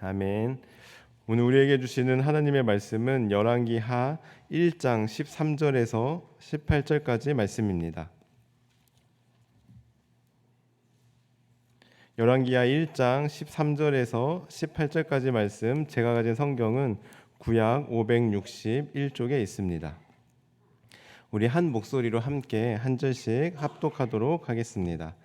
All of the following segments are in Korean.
아멘. 오늘 우리에게 주시는 하나님의 말씀은 열왕기하 1장 13절에서 18절까지 말씀입니다. 열왕기하 1장 13절에서 18절까지 말씀, 제가 가진 성경은 구약 561쪽에 있습니다. 우리 한 목소리로 함께 한 절씩 합독하도록 하겠습니다.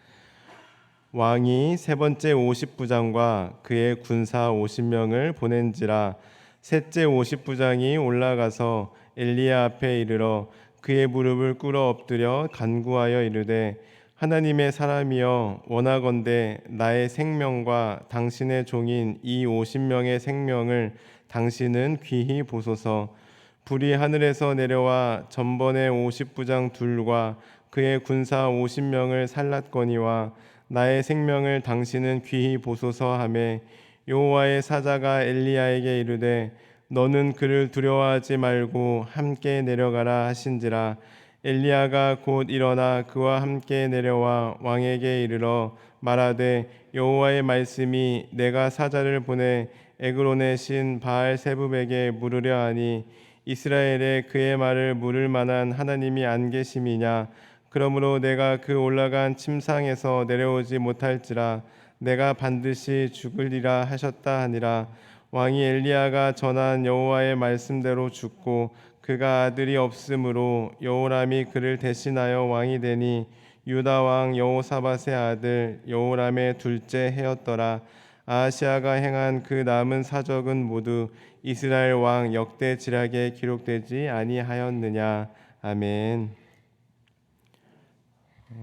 왕이 세 번째 50부장과 그의 군사 50명을 보낸지라. 셋째 50부장이 올라가서 엘리야 앞에 이르러 그의 무릎을 꿇어 엎드려 간구하여 이르되, 하나님의 사람이여, 원하건대 나의 생명과 당신의 종인 이 50명의 생명을 당신은 귀히 보소서. 불이 하늘에서 내려와 전번에 50부장 둘과 그의 군사 50명을 살랐거니와 나의 생명을 당신은 귀히 보소서 하매, 여호와의 사자가 엘리야에게 이르되 너는 그를 두려워하지 말고 함께 내려가라 하신지라. 엘리야가 곧 일어나 그와 함께 내려와 왕에게 이르러 말하되, 여호와의 말씀이 내가 사자를 보내 에그론의 신 바알세붑에게 물으려 하니 이스라엘에 그의 말을 물을 만한 하나님이 안 계심이냐. 그러므로 내가 그 올라간 침상에서 내려오지 못할지라. 내가 반드시 죽으리라 하셨다 하니라. 왕이 엘리야가 전한 여호와의 말씀대로 죽고 그가 아들이 없으므로 여호람이 그를 대신하여 왕이 되니 유다 왕 여호사밧의 아들 여호람의 둘째 해였더라. 아하시아가 행한 그 남은 사적은 모두 이스라엘 왕 역대 지략에 기록되지 아니하였느냐. 아멘.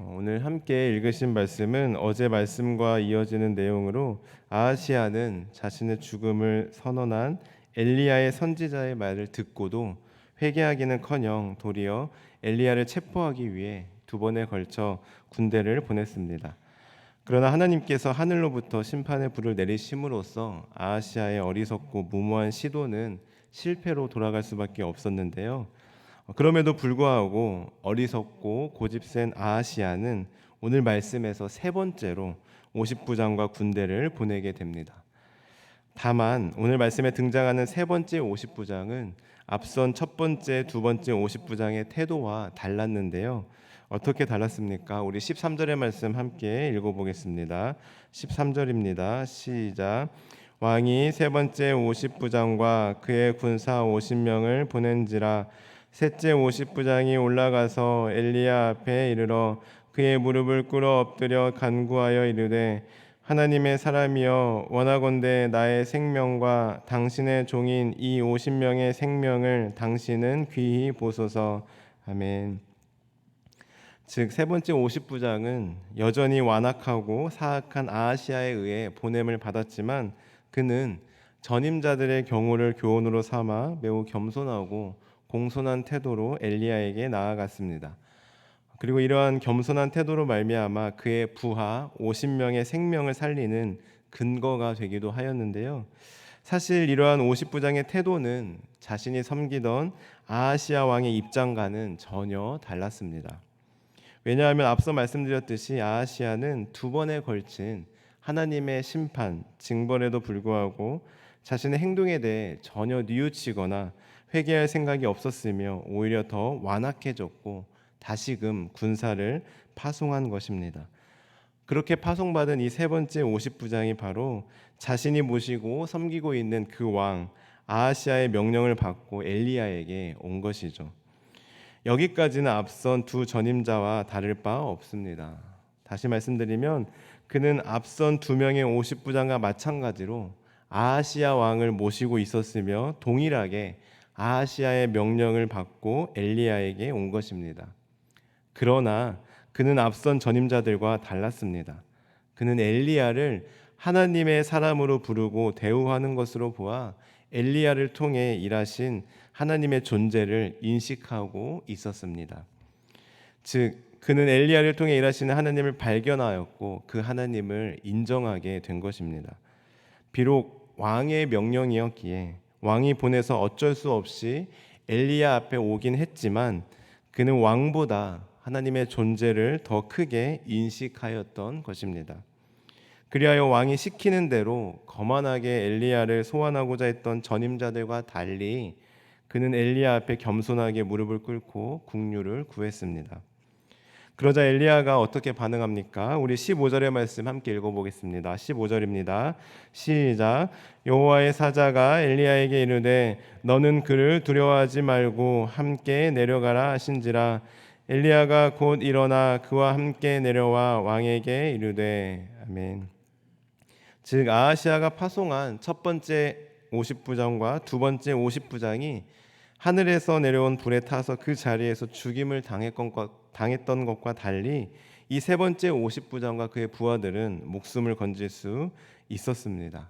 오늘 함께 읽으신 말씀은 어제 말씀과 이어지는 내용으로, 아하시아는 자신의 죽음을 선언한 엘리야의 선지자의 말을 듣고도 회개하기는커녕 도리어 엘리야를 체포하기 위해 두 번에 걸쳐 군대를 보냈습니다. 그러나 하나님께서 하늘로부터 심판의 불을 내리심으로써 아하시아의 어리석고 무모한 시도는 실패로 돌아갈 수밖에 없었는데요. 그럼에도 불구하고 어리석고 고집센 아하시아는 오늘 말씀에서 세 번째로 50부장과 군대를 보내게 됩니다. 다만 오늘 말씀에 등장하는 세 번째 50부장은 앞선 첫 번째, 두 번째 50부장의 태도와 달랐는데요. 어떻게 달랐습니까? 우리 13절의 말씀 함께 읽어보겠습니다. 13절입니다. 시작. 왕이 세 번째 50부장과 그의 군사 50명을 보낸지라. 셋째 50부장이 올라가서 엘리야 앞에 이르러 그의 무릎을 꿇어 엎드려 간구하여 이르되, 하나님의 사람이여, 원하건대 나의 생명과 당신의 종인 이 50명의 생명을 당신은 귀히 보소서. 아멘. 즉 세 번째 50부장은 여전히 완악하고 사악한 아하시아에 의해 보냄을 받았지만, 그는 전임자들의 경우를 교훈으로 삼아 매우 겸손하고 공손한 태도로 엘리야에게 나아갔습니다. 그리고 이러한 겸손한 태도로 말미암아 그의 부하 50명의 생명을 살리는 근거가 되기도 하였는데요. 사실 이러한 50부장의 태도는 자신이 섬기던 아하시아 왕의 입장과는 전혀 달랐습니다. 왜냐하면 앞서 말씀드렸듯이 아하시아는 두 번에 걸친 하나님의 심판, 징벌에도 불구하고 자신의 행동에 대해 전혀 뉘우치거나 회개할 생각이 없었으며 오히려 더 완악해졌고 다시금 군사를 파송한 것입니다. 그렇게 파송받은 이 세 번째 50부장이 바로 자신이 모시고 섬기고 있는 그 왕 아하시아의 명령을 받고 엘리야에게 온 것이죠. 여기까지는 앞선 두 전임자와 다를 바 없습니다. 다시 말씀드리면 그는 앞선 두 명의 50부장과 마찬가지로 아하시아 왕을 모시고 있었으며 동일하게 아하시아의 명령을 받고 엘리야에게 온 것입니다. 그러나 그는 앞선 전임자들과 달랐습니다. 그는 엘리야를 하나님의 사람으로 부르고 대우하는 것으로 보아 엘리야를 통해 일하신 하나님의 존재를 인식하고 있었습니다. 즉 그는 엘리야를 통해 일하시는 하나님을 발견하였고 그 하나님을 인정하게 된 것입니다. 비록 왕의 명령이었기에 왕이 보내서 어쩔 수 없이 엘리야 앞에 오긴 했지만, 그는 왕보다 하나님의 존재를 더 크게 인식하였던 것입니다. 그리하여 왕이 시키는 대로 거만하게 엘리야를 소환하고자 했던 전임자들과 달리 그는 엘리야 앞에 겸손하게 무릎을 꿇고 국류를 구했습니다. 그러자 엘리야가 어떻게 반응합니까? 우리 15절의 말씀 함께 읽어보겠습니다. 15절입니다. 시작. 여호와의 사자가 엘리야에게 이르되 너는 그를 두려워하지 말고 함께 내려가라 하신지라. 엘리야가 곧 일어나 그와 함께 내려와 왕에게 이르되 아멘. 즉 아하시아가 파송한 첫 번째 50부장과 두 번째 50부장이 하늘에서 내려온 불에 타서 그 자리에서 죽임을 당했던 것과 달리 이 세 번째 50부장과 그의 부하들은 목숨을 건질 수 있었습니다.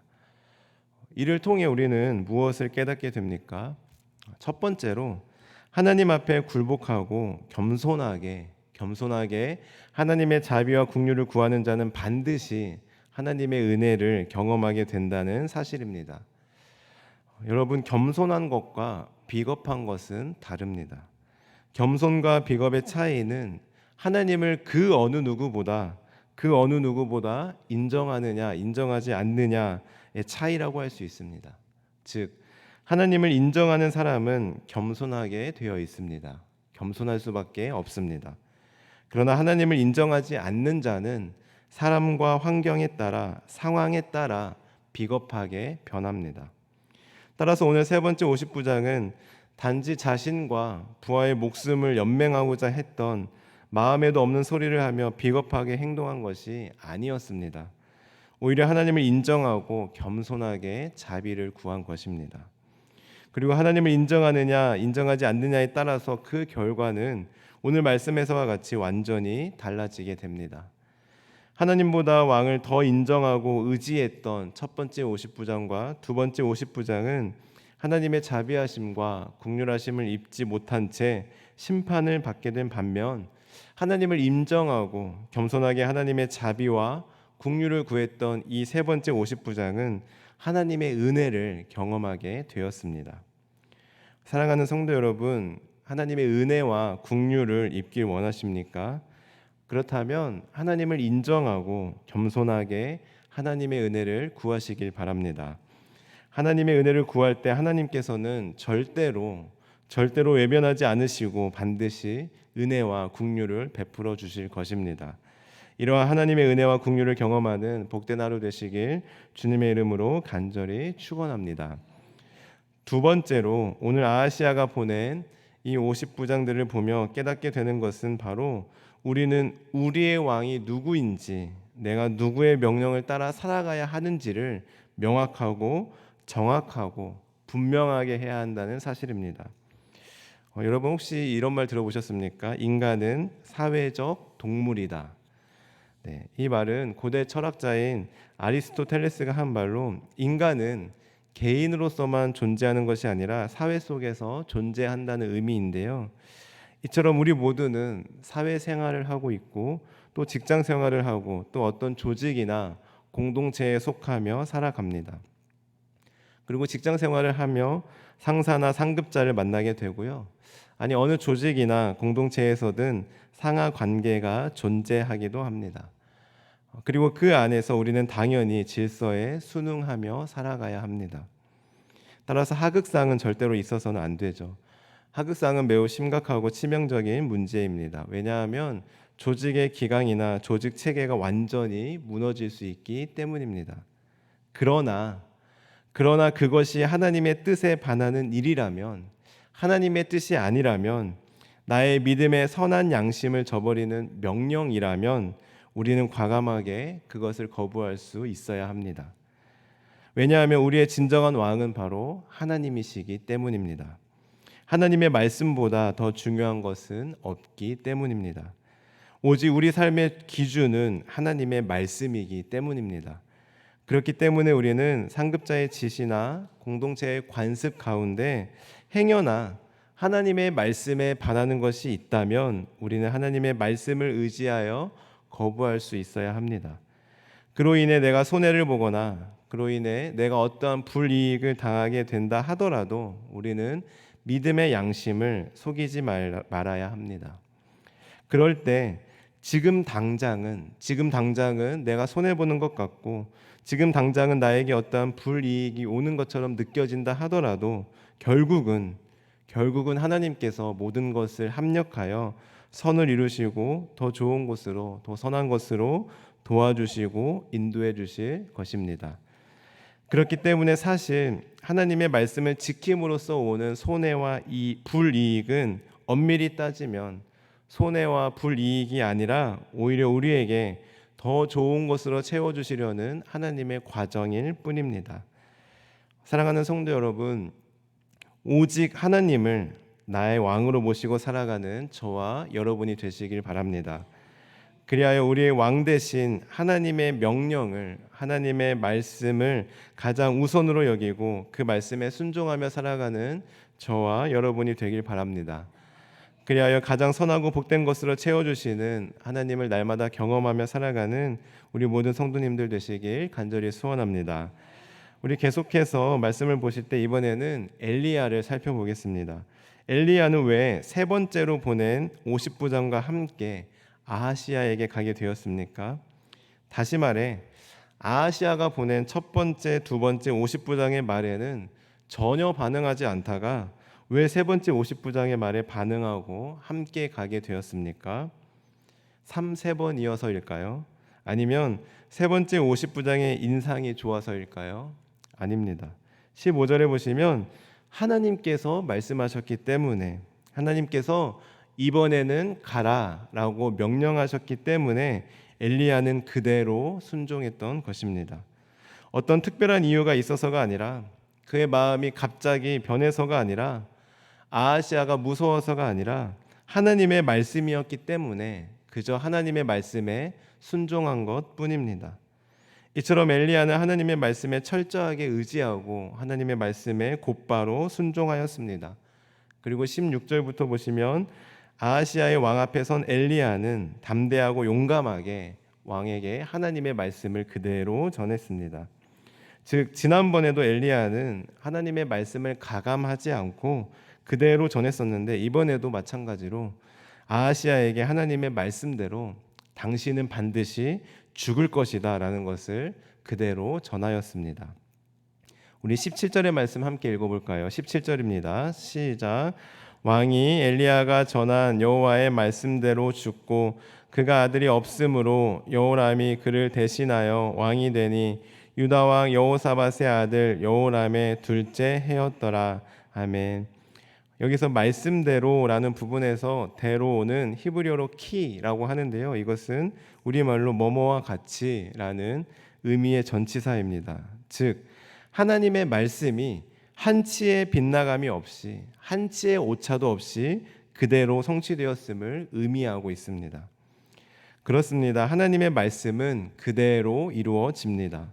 이를 통해 우리는 무엇을 깨닫게 됩니까? 첫 번째로 하나님 앞에 굴복하고 겸손하게 하나님의 자비와 긍휼을 구하는 자는 반드시 하나님의 은혜를 경험하게 된다는 사실입니다. 여러분, 겸손한 것과 비겁한 것은 다릅니다. 겸손과 비겁의 차이는 하나님을 그 어느 누구보다 인정하느냐 인정하지 않느냐의 차이라고 할 수 있습니다. 즉 하나님을 인정하는 사람은 겸손하게 되어 있습니다. 겸손할 수밖에 없습니다. 그러나 하나님을 인정하지 않는 자는 사람과 환경에 따라 상황에 따라 비겁하게 변합니다. 따라서 오늘 세 번째 50부장은 단지 자신과 부하의 목숨을 연맹하고자 했던 마음에도 없는 소리를 하며 비겁하게 행동한 것이 아니었습니다. 오히려 하나님을 인정하고 겸손하게 자비를 구한 것입니다. 그리고 하나님을 인정하느냐 인정하지 않느냐에 따라서 그 결과는 오늘 말씀에서와 같이 완전히 달라지게 됩니다. 하나님보다 왕을 더 인정하고 의지했던 첫 번째 50부장과 두 번째 50부장은 하나님의 자비하심과 긍휼하심을 입지 못한 채 심판을 받게 된 반면, 하나님을 인정하고 겸손하게 하나님의 자비와 긍휼을 구했던 이 세 번째 50부장은 하나님의 은혜를 경험하게 되었습니다. 사랑하는 성도 여러분, 하나님의 은혜와 긍휼을 입길 원하십니까? 그렇다면 하나님을 인정하고 겸손하게 하나님의 은혜를 구하시길 바랍니다. 하나님의 은혜를 구할 때 하나님께서는 절대로 외면하지 않으시고 반드시 은혜와 긍휼을 베풀어 주실 것입니다. 이러한 하나님의 은혜와 긍휼을 경험하는 복된 하루 되시길 주님의 이름으로 간절히 축원합니다. 두 번째로 오늘 아하시아가 보낸 이 50부장들을 보며 깨닫게 되는 것은 바로 우리는 우리의 왕이 누구인지, 내가 누구의 명령을 따라 살아가야 하는지를 명확하고 정확하고 분명하게 해야 한다는 사실입니다. 여러분 혹시 이런 말 들어보셨습니까? 인간은 사회적 동물이다. 네, 이 말은 고대 철학자인 아리스토텔레스가 한 말로 인간은 개인으로서만 존재하는 것이 아니라 사회 속에서 존재한다는 의미인데요. 이처럼 우리 모두는 사회생활을 하고 있고 또 직장생활을 하고 또 어떤 조직이나 공동체에 속하며 살아갑니다. 그리고 직장생활을 하며 상사나 상급자를 만나게 되고요. 아니 어느 조직이나 공동체에서든 상하 관계가 존재하기도 합니다. 그리고 그 안에서 우리는 당연히 질서에 순응하며 살아가야 합니다. 따라서 하극상은 절대로 있어서는 안 되죠. 하극상은 매우 심각하고 치명적인 문제입니다. 왜냐하면 조직의 기강이나 조직 체계가 완전히 무너질 수 있기 때문입니다. 그러나 그것이 하나님의 뜻에 반하는 일이라면, 하나님의 뜻이 아니라면, 나의 믿음의 선한 양심을 저버리는 명령이라면 우리는 과감하게 그것을 거부할 수 있어야 합니다. 왜냐하면 우리의 진정한 왕은 바로 하나님이시기 때문입니다. 하나님의 말씀보다 더 중요한 것은 없기 때문입니다. 오직 우리 삶의 기준은 하나님의 말씀이기 때문입니다. 그렇기 때문에 우리는 상급자의 지시나 공동체의 관습 가운데 행여나 하나님의 말씀에 반하는 것이 있다면 우리는 하나님의 말씀을 의지하여 거부할 수 있어야 합니다. 그로 인해 내가 손해를 보거나 그로 인해 내가 어떠한 불이익을 당하게 된다 하더라도 우리는 믿음의 양심을 속이지 말아야 합니다. 그럴 때 지금 당장은 내가 손해 보는 것 같고 지금 당장은 나에게 어떠한 불이익이 오는 것처럼 느껴진다 하더라도 결국은 하나님께서 모든 것을 합력하여 선을 이루시고 더 좋은 곳으로, 더 선한 것으로 도와주시고 인도해 주실 것입니다. 그렇기 때문에 사실 하나님의 말씀을 지킴으로써 오는 손해와 이 불이익은 엄밀히 따지면 손해와 불이익이 아니라 오히려 우리에게 더 좋은 것으로 채워주시려는 하나님의 과정일 뿐입니다. 사랑하는 성도 여러분, 오직 하나님을 나의 왕으로 모시고 살아가는 저와 여러분이 되시길 바랍니다. 그리하여 우리의 왕 대신 하나님의 명령을, 하나님의 말씀을 가장 우선으로 여기고 그 말씀에 순종하며 살아가는 저와 여러분이 되길 바랍니다. 그리하여 가장 선하고 복된 것으로 채워주시는 하나님을 날마다 경험하며 살아가는 우리 모든 성도님들 되시길 간절히 소원합니다. 우리 계속해서 말씀을 보실 때 이번에는 엘리야를 살펴보겠습니다. 엘리야는 왜 세 번째로 보낸 50부장과 함께 아하시야에게 가게 되었습니까? 다시 말해 아하시야가 보낸 첫 번째, 두 번째 50부장의 말에는 전혀 반응하지 않다가 왜 세 번째 50부장의 말에 반응하고 함께 가게 되었습니까? 3번 이어서일까요? 아니면 세 번째 50부장의 인상이 좋아서일까요? 아닙니다. 15절에 보시면 하나님께서 말씀하셨기 때문에, 하나님께서 이번에는 가라라고 명령하셨기 때문에 엘리야는 그대로 순종했던 것입니다. 어떤 특별한 이유가 있어서가 아니라, 그의 마음이 갑자기 변해서가 아니라, 아하시야가 무서워서가 아니라 하나님의 말씀이었기 때문에 그저 하나님의 말씀에 순종한 것뿐입니다. 이처럼 엘리야는 하나님의 말씀에 철저하게 의지하고 하나님의 말씀에 곧바로 순종하였습니다. 그리고 16절부터 보시면 아하시야의 왕 앞에 선 엘리야는 담대하고 용감하게 왕에게 하나님의 말씀을 그대로 전했습니다. 즉 지난번에도 엘리야는 하나님의 말씀을 가감하지 않고 그대로 전했었는데 이번에도 마찬가지로 아하시야에게 하나님의 말씀대로 당신은 반드시 죽을 것이다 라는 것을 그대로 전하였습니다. 우리 17절의 말씀 함께 읽어볼까요? 17절입니다. 시작. 왕이 엘리야가 전한 여호와의 말씀대로 죽고 그가 아들이 없으므로 여호람이 그를 대신하여 왕이 되니 유다 왕 여호사밧의 아들 여호람의 둘째 해였더라. 아멘. 여기서 말씀대로라는 부분에서 대로는 히브리어로 키라고 하는데요. 이것은 우리말로 뭐뭐와 같이라는 의미의 전치사입니다. 즉 하나님의 말씀이 한치의 빗나감이 없이 한치의 오차도 없이 그대로 성취되었음을 의미하고 있습니다. 그렇습니다. 하나님의 말씀은 그대로 이루어집니다.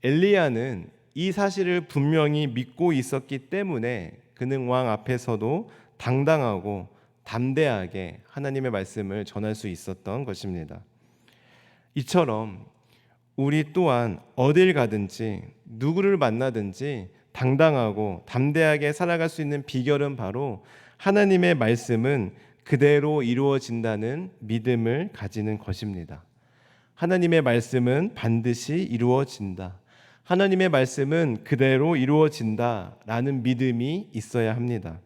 엘리야는 이 사실을 분명히 믿고 있었기 때문에 그는 왕 앞에서도 당당하고 담대하게 하나님의 말씀을 전할 수 있었던 것입니다. 이처럼 우리 또한 어딜 가든지 누구를 만나든지 당당하고 담대하게 살아갈 수 있는 비결은 바로 하나님의 말씀은 그대로 이루어진다는 믿음을 가지는 것입니다. 하나님의 말씀은 반드시 이루어진다. 하나님의 말씀은 그대로 이루어진다라는 믿음이 있어야 합니다.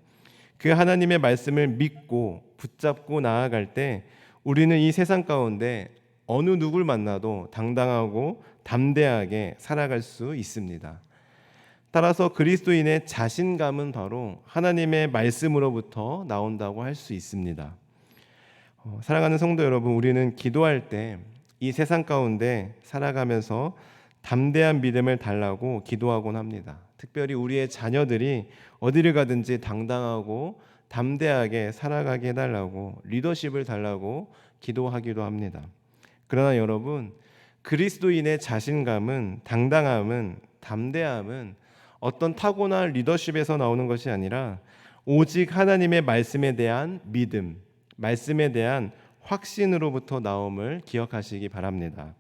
그 하나님의 말씀을 믿고 붙잡고 나아갈 때 우리는 이 세상 가운데 어느 누굴 만나도 당당하고 담대하게 살아갈 수 있습니다. 따라서 그리스도인의 자신감은 바로 하나님의 말씀으로부터 나온다고 할 수 있습니다. 사랑하는 성도 여러분, 우리는 기도할 때 이 세상 가운데 살아가면서 담대한 믿음을 달라고 기도하곤 합니다. 특별히 우리의 자녀들이 어디를 가든지 당당하고 담대하게 살아가게 해달라고 리더십을 달라고 기도하기도 합니다. 그러나 여러분, 그리스도인의 자신감은, 당당함은, 담대함은 어떤 타고난 리더십에서 나오는 것이 아니라 오직 하나님의 말씀에 대한 믿음, 말씀에 대한 확신으로부터 나옴을 기억하시기 바랍니다.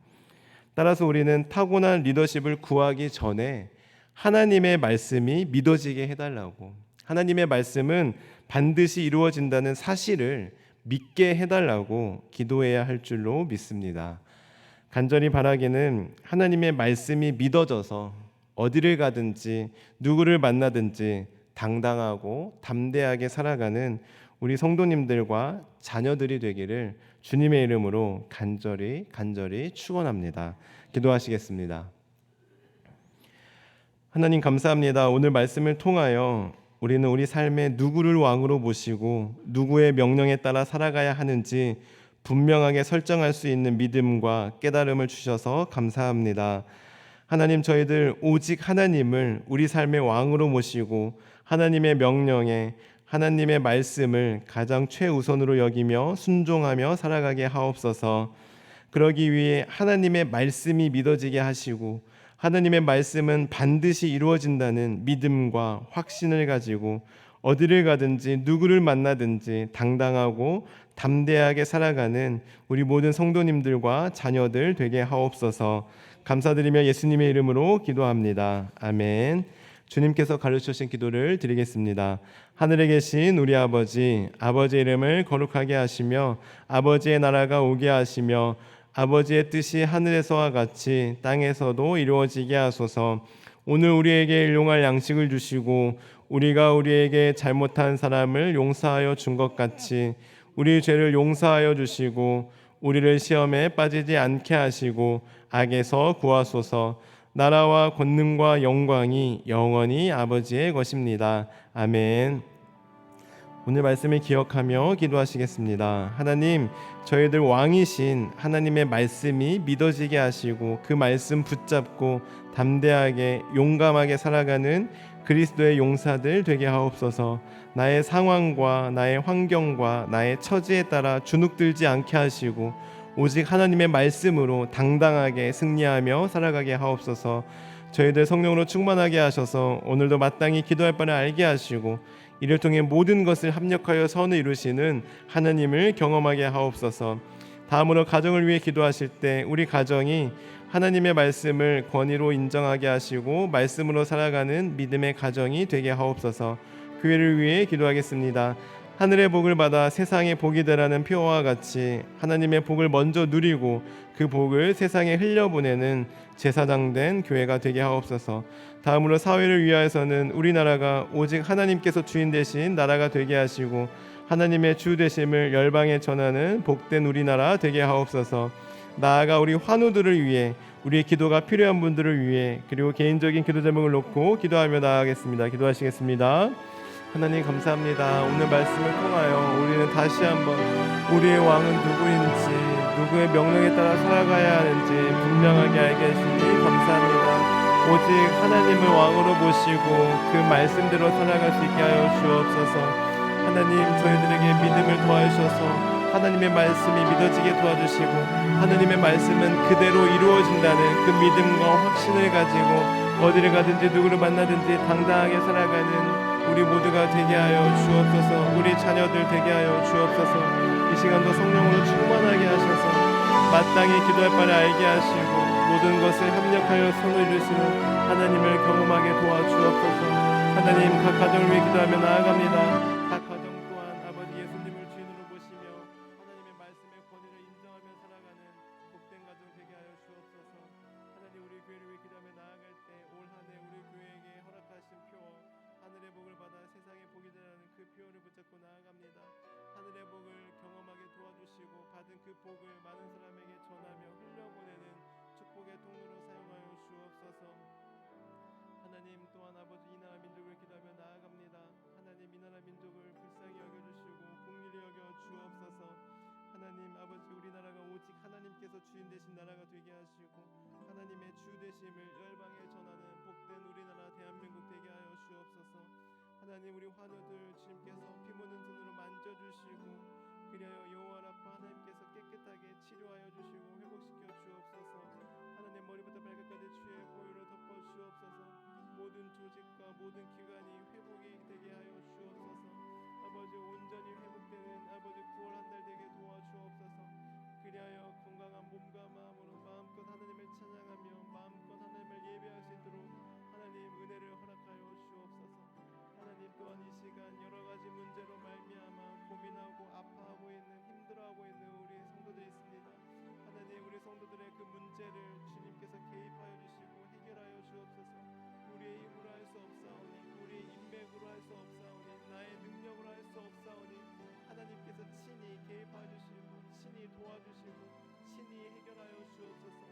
따라서 우리는 타고난 리더십을 구하기 전에 하나님의 말씀이 믿어지게 해달라고, 하나님의 말씀은 반드시 이루어진다는 사실을 믿게 해달라고 기도해야 할 줄로 믿습니다. 간절히 바라기는 하나님의 말씀이 믿어져서 어디를 가든지 누구를 만나든지 당당하고 담대하게 살아가는 우리 성도님들과 자녀들이 되기를 주님의 이름으로 간절히 축원합니다. 기도하시겠습니다. 하나님 감사합니다. 오늘 말씀을 통하여 우리는 우리 삶에 누구를 왕으로 모시고 누구의 명령에 따라 살아가야 하는지 분명하게 설정할 수 있는 믿음과 깨달음을 주셔서 감사합니다. 하나님, 저희들 오직 하나님을 우리 삶의 왕으로 모시고 하나님의 명령에 하나님의 말씀을 가장 최우선으로 여기며 순종하며 살아가게 하옵소서. 그러기 위해 하나님의 말씀이 믿어지게 하시고 하나님의 말씀은 반드시 이루어진다는 믿음과 확신을 가지고 어디를 가든지 누구를 만나든지 당당하고 담대하게 살아가는 우리 모든 성도님들과 자녀들 되게 하옵소서. 감사드리며 예수님의 이름으로 기도합니다. 아멘. 주님께서 가르쳐주신 기도를 드리겠습니다. 하늘에 계신 우리 아버지, 아버지의 이름을 거룩하게 하시며 아버지의 나라가 오게 하시며 아버지의 뜻이 하늘에서와 같이 땅에서도 이루어지게 하소서. 오늘 우리에게 일용할 양식을 주시고 우리가 우리에게 잘못한 사람을 용서하여 준 것 같이 우리 죄를 용서하여 주시고 우리를 시험에 빠지지 않게 하시고 악에서 구하소서. 나라와 권능과 영광이 영원히 아버지의 것입니다. 아멘. 오늘 말씀을 기억하며 기도하시겠습니다. 하나님, 저희들 왕이신 하나님의 말씀이 믿어지게 하시고 그 말씀 붙잡고 담대하게 용감하게 살아가는 그리스도의 용사들 되게 하옵소서. 나의 상황과 나의 환경과 나의 처지에 따라 주눅들지 않게 하시고 오직 하나님의 말씀으로 당당하게 승리하며 살아가게 하옵소서. 저희들 성령으로 충만하게 하셔서 오늘도 마땅히 기도할 바를 알게 하시고 이를 통해 모든 것을 합력하여 선을 이루시는 하나님을 경험하게 하옵소서. 다음으로 가정을 위해 기도하실 때 우리 가정이 하나님의 말씀을 권위로 인정하게 하시고 말씀으로 살아가는 믿음의 가정이 되게 하옵소서. 교회를 위해 기도하겠습니다. 하늘의 복을 받아 세상의 복이 되라는 표어와 같이 하나님의 복을 먼저 누리고 그 복을 세상에 흘려보내는 제사장된 교회가 되게 하옵소서. 다음으로 사회를 위하여서는 우리나라가 오직 하나님께서 주인 되신 나라가 되게 하시고 하나님의 주 되심을 열방에 전하는 복된 우리나라 되게 하옵소서. 나아가 우리 환우들을 위해 우리의 기도가 필요한 분들을 위해 그리고 개인적인 기도 제목을 놓고 기도하며 나아가겠습니다. 기도하시겠습니다. 하나님 감사합니다. 오늘 말씀을 통하여 우리는 다시 한번 우리의 왕은 누구인지 누구의 명령에 따라 살아가야 하는지 분명하게 알게 해주시니 감사합니다. 오직 하나님을 왕으로 모시고 그 말씀대로 살아갈 수 있게 하여 주옵소서. 하나님, 저희들에게 믿음을 더하셔서 하나님의 말씀이 믿어지게 도와주시고 하나님의 말씀은 그대로 이루어진다는 그 믿음과 확신을 가지고 어디를 가든지 누구를 만나든지 당당하게 살아가는 우리 모두가 되게 하여 주옵소서. 우리 자녀들 되게 하여 주옵소서. 이 시간도 성령으로 충만하게 하셔서 마땅히 기도할 바를 알게 하시고 모든 것을 합력하여 손을 이루시는 하나님을 경험하게 도와주옵소서. 하나님, 각 가정을 위해 기도하며 나아갑니다. 각 가정 또한 아버지 예수님을 주인으로 모시며 하나님의 말씀의 권위를 인정하며 살아가는 복된 가정 되게 하여 주옵소서. 하나님, 우리 교회를 위해 기도하며 나아갈 때 올 한 해 우리 교회에게 허락하신 표어 하늘의 복을 받아 세상의 복이 되라는 그 표어를 붙잡고 나아갑니다. 하늘의 복을 경험하게 도와주시고 받은 그 복을 많은 사람에게 전하며 흘려보내는 축복의 통로로 사용하여 주옵소서. 하나님, 또한 아버지 이 나라 민족을 기도하며 나아갑니다. 하나님, 이 나라 민족을 불쌍히 여겨주시고 긍휼히 여겨 주옵소서. 하나님, 아버지 우리나라가 오직 하나님께서 주인 되신 나라가 되게 하시고 하나님의 주 되심을 열방에 전하는 복된 우리나라 대한민국 되게 하여 주옵소서. 하나님, 우리 환우들 주님께서 피 묻은 손으로 만져주시고 그리하여 여호와 라파 하나님께서 깨끗하게 치료하여 주시고 회복시켜 주옵소서. 하나님, 머리부터 발끝까지 주의 보혈로 덮어 주옵소서. 모든 조직과 모든 기관이 회복이 되게 하여 주옵소서. 아버지 온전히 회복되는 아버지 9월 한 달 되게 도와주옵소서. 그리하여 건강한 몸과 마음으로 마음껏 하나님을 찬양하며 마음껏 하나님을 예배할 수 있도록 하나님 은혜를 허락하여 주옵소서. 하나님, 또한 이 시간 여러 가지 문제로 말미암아 고민하고 아파하고 있는 문제를 주님께서 개입하여 주시고 해결하여 주옵소서. 우리의 힘으로 할 수 없사오니, 우리의 인맥으로 할 수 없사오니, 나의 능력으로 할 수 없사오니 하나님께서 친히 개입하여 주시고 친히 도와주시고 친히 해결하여 주옵소서.